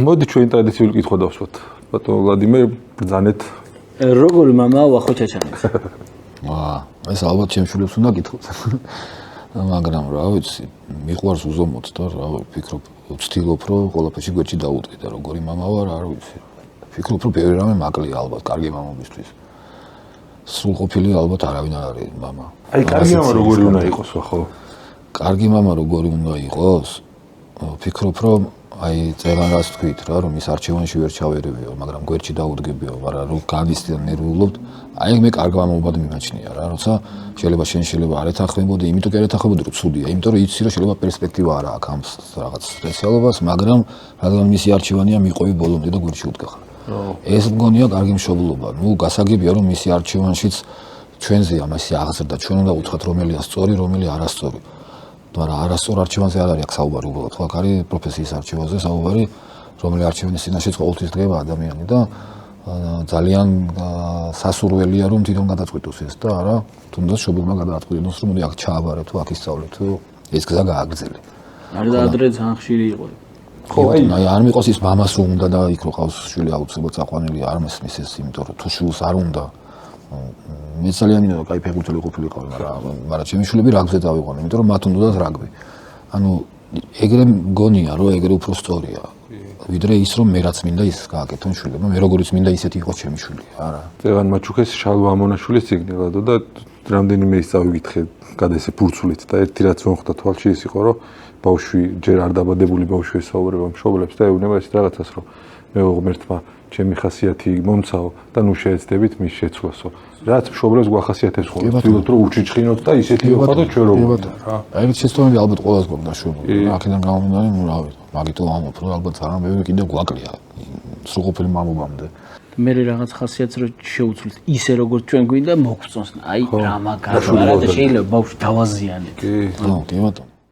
მოდი ჩვენ ტრადიციული კითხვა დავსვათ. ბატონო ვლადიმერ, ბრძანეთ. როგორი მამაა ვახო ჩაჩანიც? ეს ალბათ შემშულებს უნდა გითხოთ. მაგრამ რა ვიცი, მიყვარს უზომოდ და რა ვფიქრობ, ვცდილობ რომ ყველაფერში გვერდში დავუდგე და როგორი მამა ვარ, არ ვიცი. ვფიქრობ რომ ბევრი რამე მაკლია ალბათ კარგი მამობისთვის. სრულყოფილი ალბათ არავინ არ არის მამა. აი კარგი მამა როგორი უნდა იყოს ხო? კარგი მამა როგორი უნდა იყოს? ვფიქრობ რომ აი წეგან რას თქვით რა რომ ის არჩევანში ვერ ჩავერევიო, მაგრამ გვერდში დაუდგებიო, მაგრამ რომ გავისტიან ნერვიულობთ, აი მე კარგ მამაობად მიმაჩნია რა, როცა შეიძლება არ ეთანხმებოდი, იმიტომ კი არ ეთანხმებოდი რომ ცუდია, იმიტომ რომ იცი რომ შეიძლება პერსპექტივა არ აქვს ამ რაღაც სპეციალობას, მაგრამ რადგან მისი არჩევანია მიყვები ბოლომდე და გვერდში უდგახარ. ეს მგონია კარგი მშობლობა. ნუ გასაგებია რომ მისი არჩევანშიც ჩვენზე ამასი აღზრდა, ჩვენ უნდა უთხრათ რომელია სწორი, რომელი არასწორი. მაგრამ არასწორ არჩევანზე არ არის აქ საუბარი უბრალოდ, ხო აქ არის პროფესიის არჩევანზე საუბარი, რომელი არჩევანის წინაშეც ყოველთვის დგება ადამიანი და ძალიან სასურველია რომ თვითონ გადაწყვიტოს ეს და არა თუნდაც მშობლებმა გადააწყვიტოს რომ მოდი აქ ჩააბარე თუ აქ ისწავლე თუ ეს გზა გააგრძელე. არის და ადრე ძალიან ხშირი იყო. ხო აი არ მიყავს ის მამას რომ უნდა და იქ რო ყავს შვილი აუცილებლად საყვანელი არ მესმის ეს იმიტომ რომ თუ შვილს არ უნდა მე ძალიან მინდა კაი ფეხბურთელი ყოფილიყავი მაგრამ ჩემი შვილები რაგბიზე დავიყვანე იმიტომ რომ მათ უნდათ რაგბი. ანუ ეგრე მგონია რომ ეგრე უფრო სწორია. ვიდრე ის რომ მე რაც მინდა ის გააკეთონ შვილებმა მე როგორიც მინდა ისეთი იყოს ჩემი შვილი არა. წეგან მაჩუქეს შალვა ამონაშვილის ციგნელადო და რამდენიმე ის წავიკითხე გადაესე ფურცულით და ერთი რაც მომხდა თვალში ის იყო რომ ბავშვი ჯერ არ დაბადებული ბავშვი ესაუბრება მშობლებს და ეუბნება ეს რაღაცას რომ მე ღმერთმა ჩემი ხასიათი მომცაო და ნუ შეეცდებით მის შეცვლასო. რაც მშობლებს გვახასიათებს ხოლმე ვთქვით რომ უჩიჩხინოთ და ისეთი ვიყავ ჩვენ რომ რა. აი ეს შეცდომები ალბათ ყველას გვაქვს დაშვებული. აქედან გამომდინარე ნუ რა ვიცი მაგითო ამბობ რომ ალბათ ძალიან ბევრი კიდევ გვაკლია სრულყოფილი მამობამდე. მე რაღაც ხასიათს რო შეუცვლით ისე როგორც ჩვენ გვინდა მოგწონს. აი რა მაგარი არა და შეიძლება ბავშვი დავაზიანეთ. კი ბატონო.